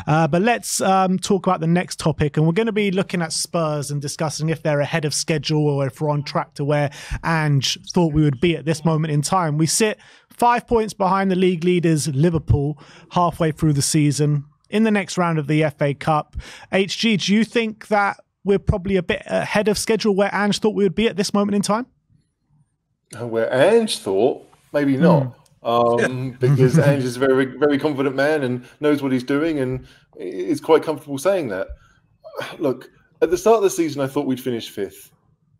But let's talk about the next topic. And we're going to be looking at Spurs and discussing if they're ahead of schedule or if we're on track to where Ange thought we would be at this moment in time. We sit 5 points behind the league leaders, Liverpool, halfway through the season in the next round of the FA Cup. HG, do you think that we're probably a bit ahead of schedule where Ange thought we would be at this moment in time? Where Ange thought, maybe not. Because Ange is a very, very confident man and knows what he's doing and is quite comfortable saying that. Look, at the start of the season, I thought we'd finish fifth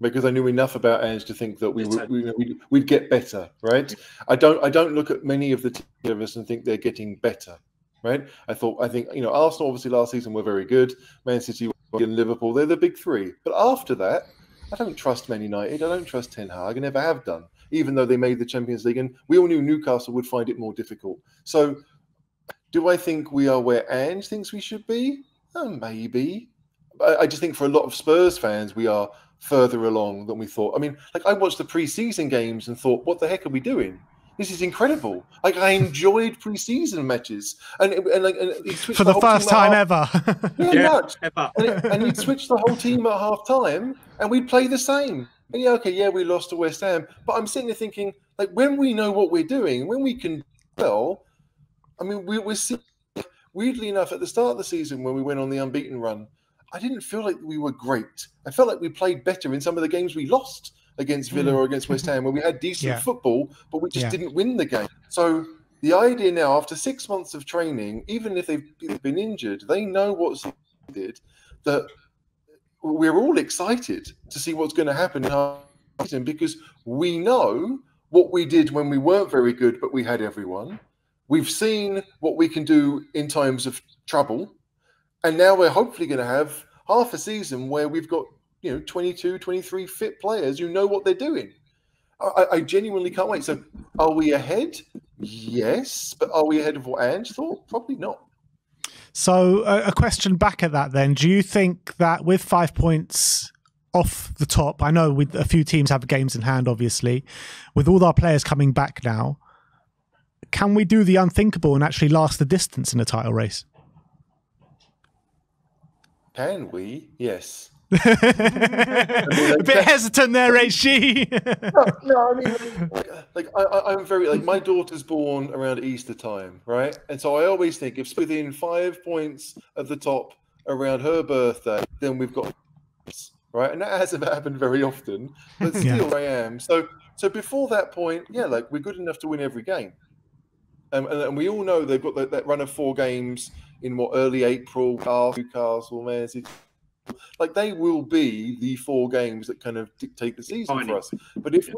because I knew enough about Ange to think that we'd get better, right? I don't look at many of the teams of us and think they're getting better, right? I think Arsenal obviously last season were very good. Man City and Liverpool, they're the big three. But after that, I don't trust Man United. I don't trust Ten Hag. I never have done, even though they made the Champions League. And we all knew Newcastle would find it more difficult. So do I think we are where Ange thinks we should be? Maybe. I just think for a lot of Spurs fans, we are further along than we thought. I mean, like I watched the pre-season games and thought, what the heck are we doing? This is incredible. Like I enjoyed pre-season matches, and for the first time ever. Ever. And he'd switch the whole team at half time, and we'd play the same. And we lost to West Ham, but I'm sitting there thinking, like when we know what we're doing, when we can tell. I mean, we're seeing, weirdly enough, at the start of the season when we went on the unbeaten run, I didn't feel like we were great. I felt like we played better in some of the games we lost against Villa or against West Ham, where we had decent football, but we just didn't win the game. So the idea now, after 6 months of training, even if they've been injured, they know what's needed, that we're all excited to see what's going to happen in our season because we know what we did when we weren't very good, but we had everyone. We've seen what we can do in times of trouble. And now we're hopefully going to have half a season where we've got 22, 23 fit players who know what they're doing. I genuinely can't wait. So are we ahead? Yes. But are we ahead of what Ange thought? Probably not. So a question back at that then. Do you think that with 5 points off the top, I know with a few teams have games in hand, obviously, with all our players coming back now, can we do the unthinkable and actually last the distance in a title race? Can we? Yes. A bit hesitant there, HG. No, I mean, I'm very my daughter's born around Easter time, right? And so I always think if it's within 5 points of the top around her birthday, then we've got right, and that hasn't happened very often, but still I am. So before that point, we're good enough to win every game, and we all know they've got that run of 4 games in early April, Newcastle, Man City. Like they will be the 4 games that kind of dictate the season for us. But if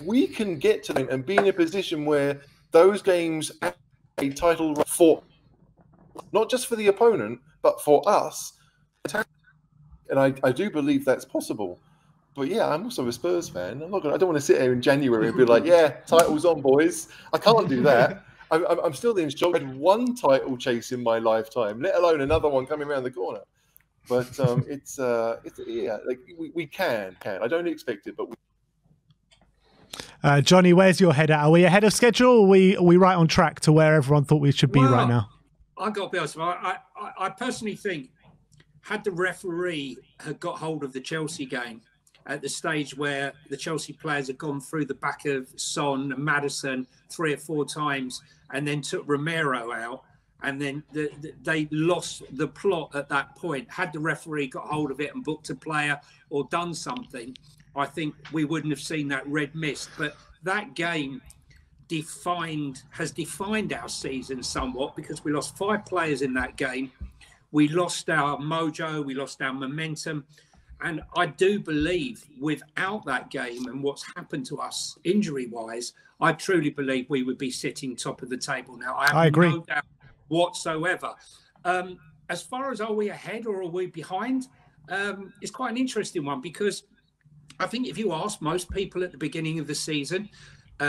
we can get to them and be in a position where those games are a title for not just for the opponent but for us, and I do believe that's possible. But I'm also a Spurs fan. I don't want to sit here in January and be like, titles on, boys. I can't do that. I'm still in shock. I had 1 title chase in my lifetime, let alone another one coming around the corner. But we can. I don't expect it, but Johnny, where's your head at? Are we ahead of schedule? Or are we right on track to where everyone thought we should be right now? I got to be honest. I personally think had the referee had got hold of the Chelsea game at the stage where the Chelsea players had gone through the back of Son and Maddison 3 or 4 times and then took Romero out, and then they lost the plot at that point. Had the referee got hold of it and booked a player or done something, I think we wouldn't have seen that red mist. But that game has defined our season somewhat because we lost 5 players in that game. We lost our mojo, we lost our momentum. And I do believe without that game and what's happened to us injury-wise, I truly believe we would be sitting top of the table now. I agree. No doubt whatsoever. As far as are we ahead or are we behind, it's quite an interesting one because I think if you ask most people at the beginning of the season,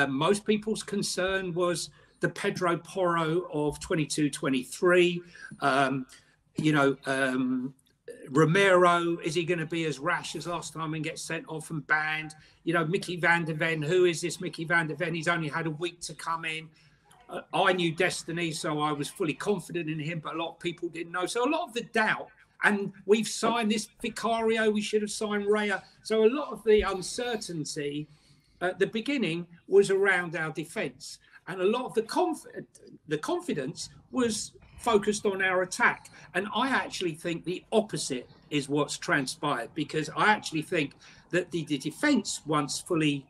most people's concern was the Pedro Porro of 22-23. Romero, is he going to be as rash as last time and get sent off and banned? Mickey van der Ven, who is this Mickey van der Ven? He's only had a week to come in. I knew Destiny, so I was fully confident in him, but a lot of people didn't know. So a lot of the doubt, and we've signed this Vicario, we should have signed Raya. So a lot of the uncertainty at the beginning was around our defence. And a lot of the confidence was focused on our attack. And I actually think the opposite is what's transpired, because I actually think that the defence, once fully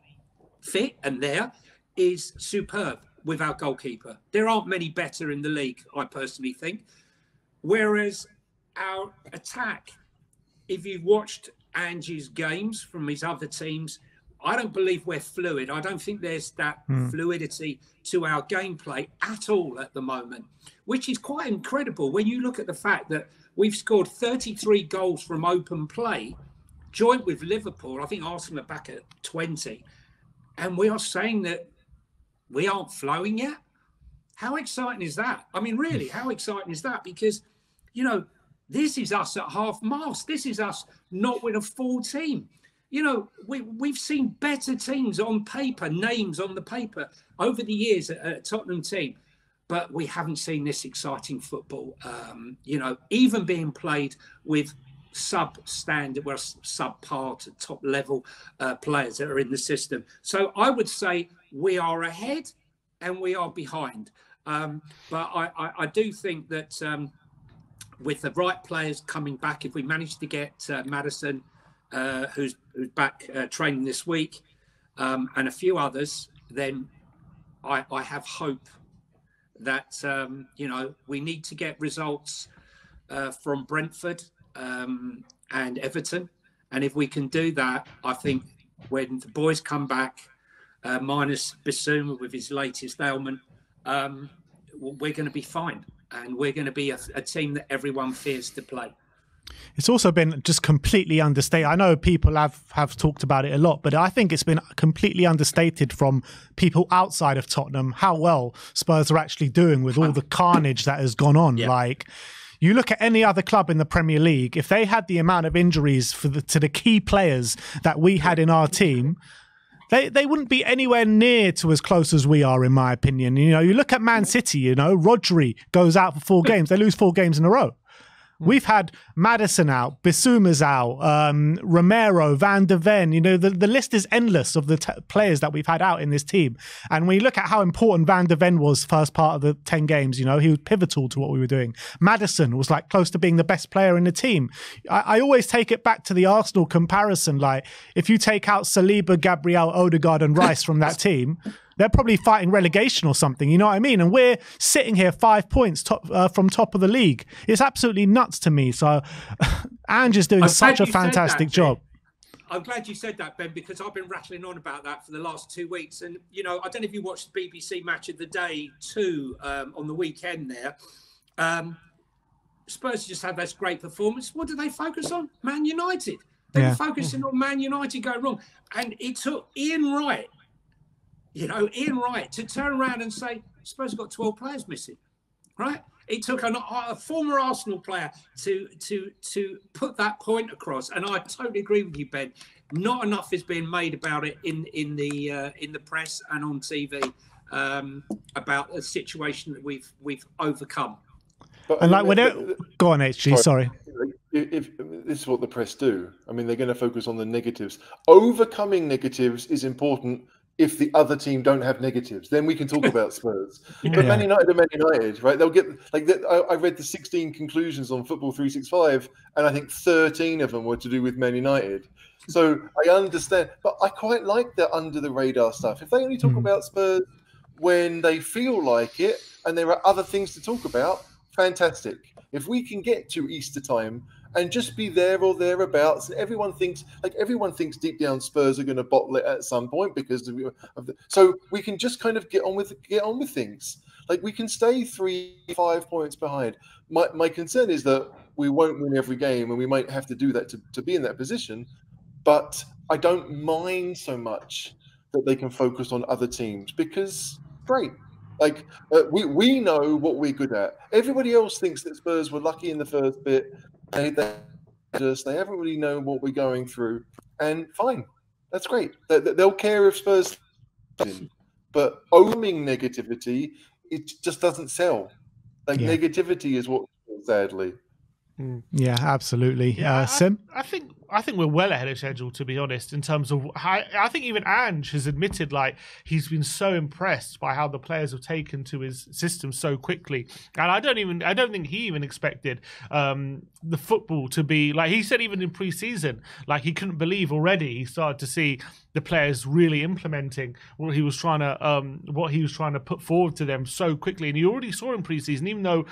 fit and there, is superb with our goalkeeper. There aren't many better in the league, I personally think. Whereas our attack, if you've watched Angie's games from his other teams, I don't believe we're fluid. I don't think there's that fluidity to our gameplay at all at the moment, which is quite incredible when you look at the fact that we've scored 33 goals from open play, joint with Liverpool. I think Arsenal are back at 20. And we are saying that we aren't flowing yet. How exciting is that? I mean, really, how exciting is that? Because, you know, this is us at half-mast. This is us not with a full team. You know, we've seen better teams on paper, names on the paper over the years at Tottenham team, but we haven't seen this exciting football, you know, even being played with substandard, well, subpar to top level players that are in the system. So I would say we are ahead and we are behind. But I do think that with the right players coming back, if we manage to get Maddison, who's back training this week, and a few others, then I have hope that, you know, we need to get results from Brentford and Everton. And if we can do that, I think when the boys come back, minus Bissouma with his latest ailment, we're going to be fine. And we're going to be a team that everyone fears to play. It's also been just completely understated. I know people have talked about it a lot, but I think it's been completely understated from people outside of Tottenham how well Spurs are actually doing with all the carnage that has gone on. Yeah. Like, you look at any other club in the Premier League, if they had the amount of injuries to the key players that we had in our team, they wouldn't be anywhere near to as close as we are, in my opinion. You know, you look at Man City, you know, Rodri goes out for 4 games. They lose 4 games in a row. We've had Maddison out, Bissouma's out, Romero, Van de Ven. You know, the list is endless of the players that we've had out in this team. And when you look at how important Van de Ven was first part of the 10 games, you know, he was pivotal to what we were doing. Maddison was like close to being the best player in the team. I always take it back to the Arsenal comparison. Like, if you take out Saliba, Gabriel, Odegaard and Rice from that team, they're probably fighting relegation or something, you know what I mean? And we're sitting here 5 points from top of the league. It's absolutely nuts to me. So Ange is doing such a fantastic job. I'm glad you said that, Ben, because I've been rattling on about that for the last 2 weeks. And, you know, I don't know if you watched the BBC Match of the Day 2 on the weekend there. Spurs just had this great performance. What do they focus on? Man United. They were focusing on Man United going wrong. And it took Ian Wright, to turn around and say, Spurs have got 12 players missing, right? It took a former Arsenal player to put that point across, and I totally agree with you, Ben. Not enough is being made about it in the press and on TV about a situation that we've overcome. But, and like, go on, HG. Sorry. If this is what the press do, I mean, they're going to focus on the negatives. Overcoming negatives is important. If the other team don't have negatives, then we can talk about Spurs. But Man United are Man United, right? They'll get like that. I read the 16 conclusions on Football 365, and I think 13 of them were to do with Man United. So I understand, but I quite like the under the radar stuff. If they only talk about Spurs when they feel like it, and there are other things to talk about, fantastic. If we can get to Easter time and just be there or thereabouts, and everyone thinks deep down Spurs are going to bottle it at some point because of the, so we can just kind of get on with things. Like, we can stay 3-5 points behind. My concern is that we won't win every game, and we might have to do that to be in that position. But I don't mind so much that they can focus on other teams, because great. Like, we know what we're good at. Everybody else thinks that Spurs were lucky in the first bit. They haven't really known what we're going through, and fine, that's great. They'll care if Spurs win, but owning negativity it just doesn't sell. Like negativity is what, sadly. Yeah, absolutely. Yeah, Sim? I think we're well ahead of schedule, to be honest, in terms of how, I think even Ange has admitted like he's been so impressed by how the players have taken to his system so quickly. And I don't think he even expected the football to be like, he said even in pre-season, like he couldn't believe already he started to see the players really implementing what he was trying to put forward to them so quickly. And you already saw in pre-season, even though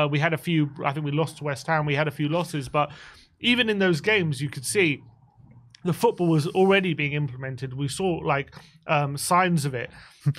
we had a few, I think we lost to West Ham, we had a few losses, but even in those games, you could see the football was already being implemented. We saw like signs of it.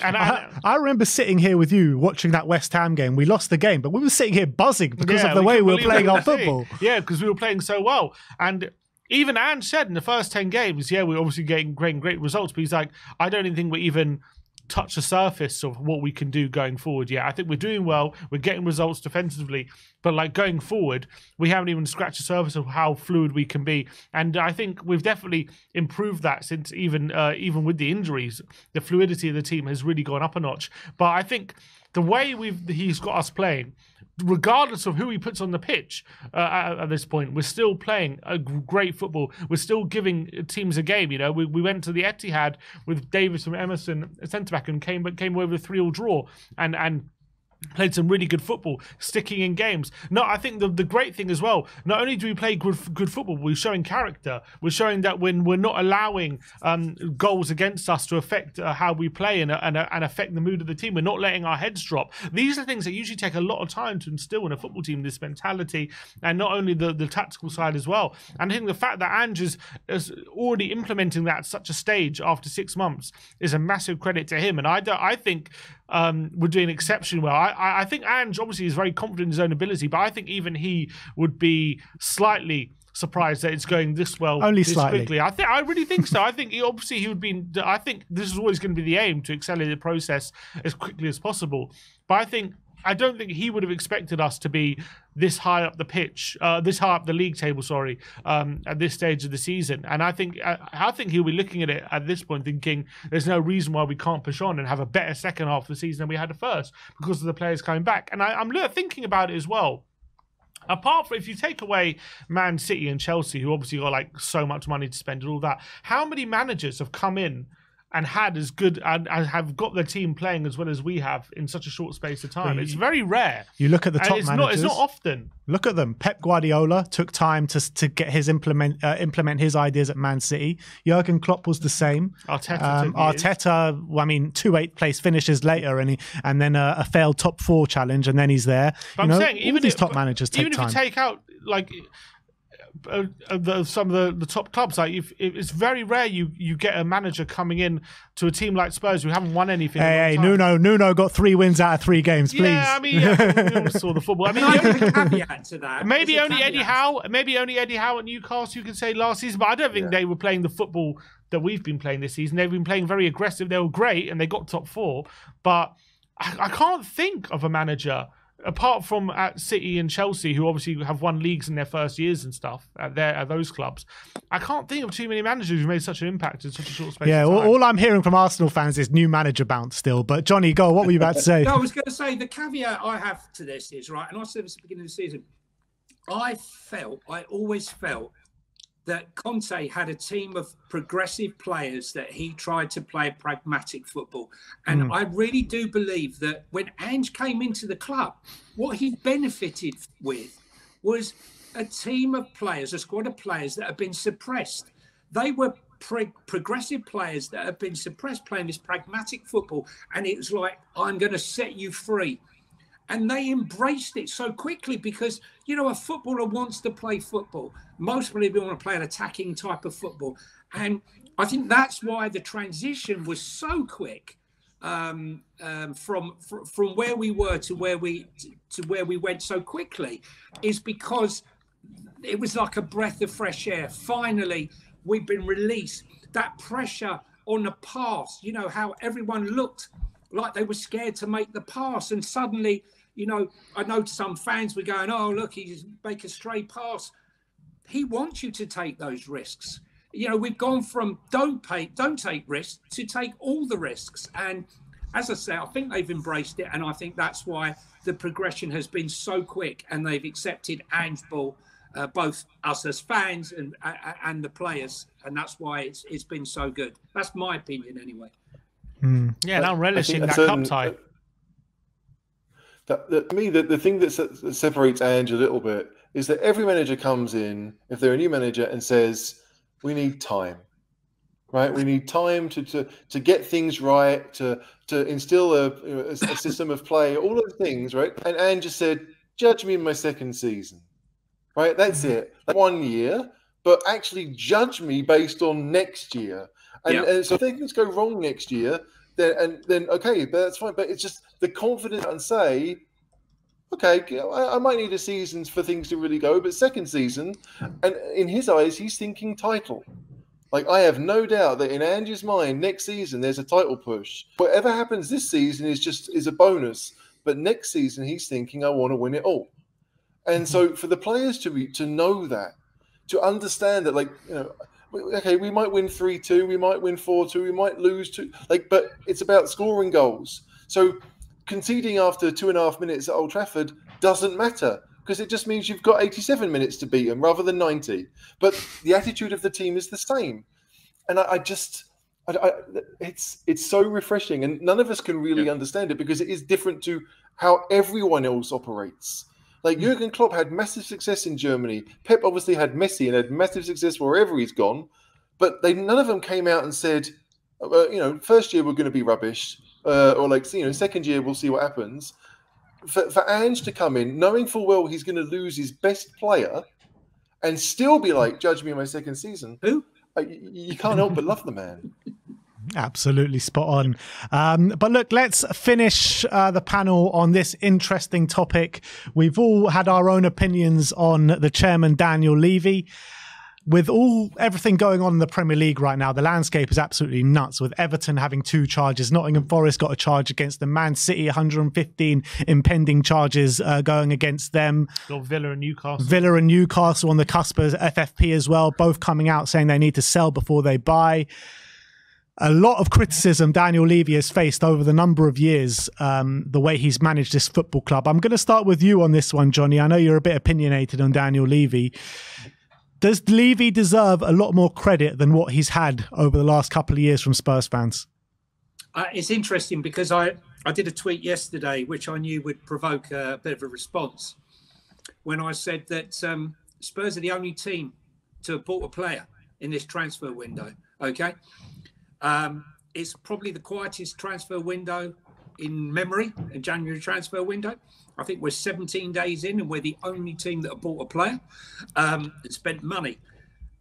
And I remember sitting here with you watching that West Ham game. We lost the game, but we were sitting here buzzing because of the way we were playing our football. Yeah, because we were playing so well. And even Ange said in the first 10 games, we're obviously getting great results, but he's like, I don't even think we're even touch the surface of what we can do going forward. Yeah, I think we're doing well. We're getting results defensively, but like going forward, we haven't even scratched the surface of how fluid we can be. And I think we've definitely improved that since even with the injuries, the fluidity of the team has really gone up a notch. But I think the way he's got us playing, regardless of who he puts on the pitch at this point, we're still playing a great football. We're still giving teams a game. You know, we went to the Etihad with Davis and Emerson centre back and came away with a 3-3 draw and played some really good football, sticking in games. No, I think the great thing as well, not only do we play good football, we're showing character. We're showing that when we're not allowing goals against us to affect how we play and affect the mood of the team, we're not letting our heads drop. These are things that usually take a lot of time to instill in a football team, this mentality, and not only the tactical side as well. And I think the fact that Ange is already implementing that at such a stage after 6 months is a massive credit to him. And I think we're doing exceptionally well. I think Ange obviously is very confident in his own ability, but I think even he would be slightly surprised that it's going this well, only this slightly. Quickly. I really think so. I think he would be. I think this is always going to be the aim, to accelerate the process as quickly as possible. But I don't think he would have expected us to be this high up the pitch, this high up the league table, at this stage of the season. And I think he'll be looking at it at this point thinking there's no reason why we can't push on and have a better second half of the season than we had at first because of the players coming back. And I'm thinking about it as well. Apart from, if you take away Man City and Chelsea, who obviously got like so much money to spend and all that, how many managers have come in and had as good and have got their team playing as well as we have in such a short space of time? It's very rare. You look at the top managers. It's not often. Look at them. Pep Guardiola took time to get his implement his ideas at Man City. Jurgen Klopp was the same. Arteta, I mean, 2 8th place finishes later, and then a failed top 4 challenge, and then he's there. But I'm saying, even these top managers take time. Even if you take out like some of the top clubs, like it's very rare you get a manager coming in to a team like Spurs who haven't won anything. Hey, Nuno got 3 wins out of 3 games. Please. Yeah, I mean, we all saw the football. I mean, a caveat to that. Maybe only Eddie Howe at Newcastle, you could say, last season, but I don't think they were playing the football that we've been playing this season. They've been playing very aggressive. They were great and they got top 4, but I can't think of a manager apart from at City and Chelsea, who obviously have won leagues in their first years and stuff at those clubs. I can't think of too many managers who made such an impact in such a short space of time. All I'm hearing from Arsenal fans is new manager bounce still. But Johnny, go. What were you about to say? No, I was going to say the caveat I have to this is, right, and I said this at the beginning of the season, I always felt that Conte had a team of progressive players that he tried to play pragmatic football. And I really do believe that when Ange came into the club, what he benefited with was a team of players, a squad of players that have been suppressed. They were progressive players that have been suppressed playing this pragmatic football. And it was like, I'm going to set you free. And they embraced it so quickly because, you know, a footballer wants to play football. Most people want to play an attacking type of football. And I think that's why the transition was so quick from where we were to where we went so quickly, is because it was like a breath of fresh air. Finally, we've been released. That pressure on the pass, you know, how everyone looked like they were scared to make the pass. And suddenly, you know, I know some fans were going, oh, look, he's make a stray pass. He wants you to take those risks. You know, we've gone from don't take risks to take all the risks. And as I say, I think they've embraced it, and I think that's why the progression has been so quick, and they've accepted Ange ball, both us as fans and the players, and that's why it's been so good. That's my opinion, anyway. Yeah, and I'm relishing that cup tie. To me, the thing that separates Ange a little bit is that every manager comes in, if they're a new manager, and says, "We need time." Right, we need time to get things right, to instill a system of play, all those things, right? And Ange just said, "Judge me in my second season." Right, that's it. 1 year, but actually judge me based on next year. And so if things go wrong next year, then okay, but that's fine. But it's just the confidence and say, okay, I might need a season for things to really go, but second season, and in his eyes, he's thinking title. Like, I have no doubt that in Ange's mind, next season there's a title push. Whatever happens this season is a bonus, but next season he's thinking, I want to win it all. And so for the players to know that, to understand that, like, you know, okay, we might win 3-2, we might win 4-2, we might lose 2, like, but it's about scoring goals. So conceding after 2.5 minutes at Old Trafford doesn't matter, because it just means you've got 87 minutes to beat them rather than 90. But the attitude of the team is the same. And it's so refreshing. And none of us can really understand it, because it is different to how everyone else operates. Like, Jurgen Klopp had massive success in Germany. Pep obviously had Messi and had massive success wherever he's gone. But none of them came out and said, you know, first year we're going to be rubbish. Or like, you know, second year we'll see what happens. For Ange to come in, knowing full well he's going to lose his best player, and still be like, judge me in my second season. Who? You can't help but love the man. Absolutely spot on. But look, let's finish the panel on this interesting topic. We've all had our own opinions on the chairman, Daniel Levy. With everything going on in the Premier League right now, the landscape is absolutely nuts, with Everton having 2 charges. Nottingham Forest got a charge against them. Man City, 115 impending charges going against them. Got Villa and Newcastle. Villa and Newcastle on the cusp of FFP as well, both coming out saying they need to sell before they buy. A lot of criticism Daniel Levy has faced over the number of years, the way he's managed this football club. I'm going to start with you on this one, Johnny. I know you're a bit opinionated on Daniel Levy. Does Levy deserve a lot more credit than what he's had over the last couple of years from Spurs fans? It's interesting, because I did a tweet yesterday, which I knew would provoke a bit of a response, when I said that Spurs are the only team to have bought a player in this transfer window. Okay. It's probably the quietest transfer window in memory, a January transfer window. I think we're 17 days in, and we're the only team that have bought a player and spent money.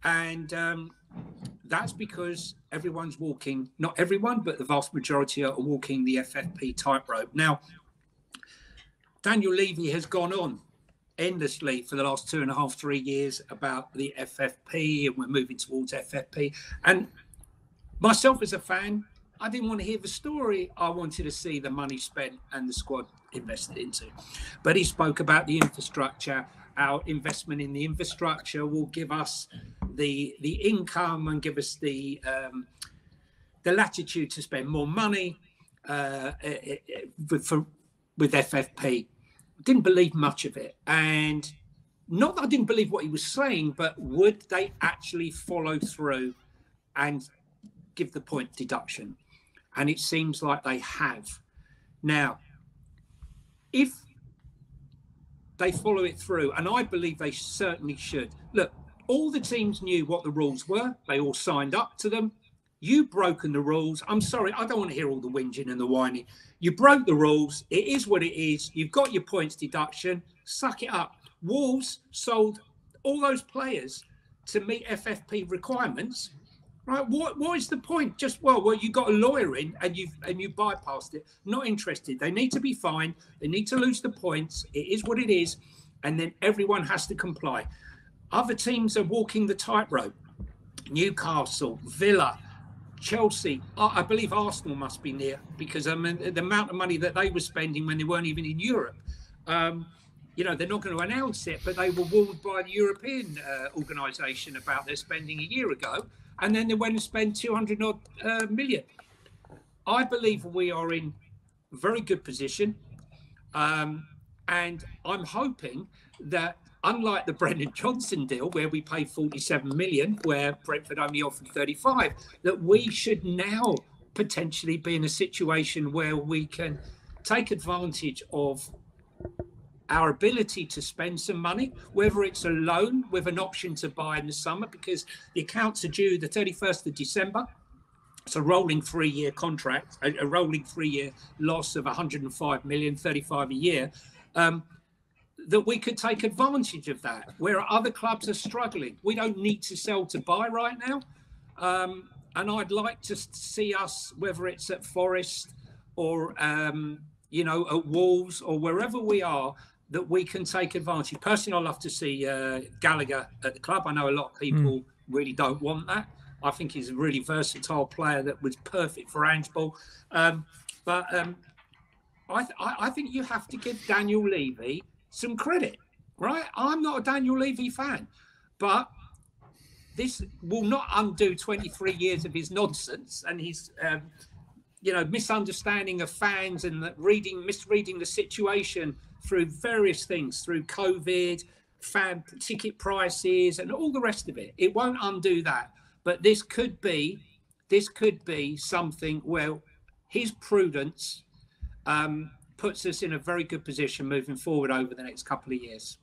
And that's because everyone's walking, not everyone, but the vast majority are walking the FFP tightrope. Now, Daniel Levy has gone on endlessly for the last 2.5, 3 years about the FFP, and we're moving towards FFP. And myself as a fan, I didn't want to hear the story. I wanted to see the money spent and the squad invested into. But he spoke about the infrastructure. Our investment in the infrastructure will give us the income and give us the latitude to spend more money with FFP. Didn't believe much of it. And not that I didn't believe what he was saying, but would they actually follow through and give the point deduction? And it seems like they have. Now, if they follow it through, and I believe they certainly should. Look, all the teams knew what the rules were. They all signed up to them. You've broken the rules. I'm sorry, I don't want to hear all the whinging and the whining. You broke the rules. It is what it is. You've got your points deduction. Suck it up. Wolves sold all those players to meet FFP requirements. Right, what is the point? Just well, you got a lawyer in and you bypassed it. Not interested. They need to be fined. They need to lose the points. It is what it is, and then everyone has to comply. Other teams are walking the tightrope. Newcastle, Villa, Chelsea. I believe Arsenal must be near, because I mean the amount of money that they were spending when they weren't even in Europe. You know, they're not going to announce it, but they were warned by the European organisation about their spending a year ago. And then they went and spent 200 million. I believe we are in a very good position. And I'm hoping that, unlike the Brendan Johnson deal, where we paid 47 million, where Brentford only offered 35, that we should now potentially be in a situation where we can take advantage of our ability to spend some money, whether it's a loan with an option to buy in the summer, because the accounts are due the 31st of December. It's a rolling 3-year contract, a rolling 3-year loss of 105 million, 35 a year, that we could take advantage of that, where other clubs are struggling. We don't need to sell to buy right now. And I'd like to see us, whether it's at Forest or, you know, at Wolves or wherever we are, that we can take advantage. Personally, I'd love to see Gallagher at the club. I know a lot of people really don't want that. I think he's a really versatile player that was perfect for handball. But I think you have to give Daniel Levy some credit, right? I'm not a Daniel Levy fan, but this will not undo 23 years of his nonsense and his, you know, misunderstanding of fans and misreading the situation through various things, through COVID, fan ticket prices, and all the rest of it. It won't undo that. But this could be something where his prudence puts us in a very good position moving forward over the next couple of years.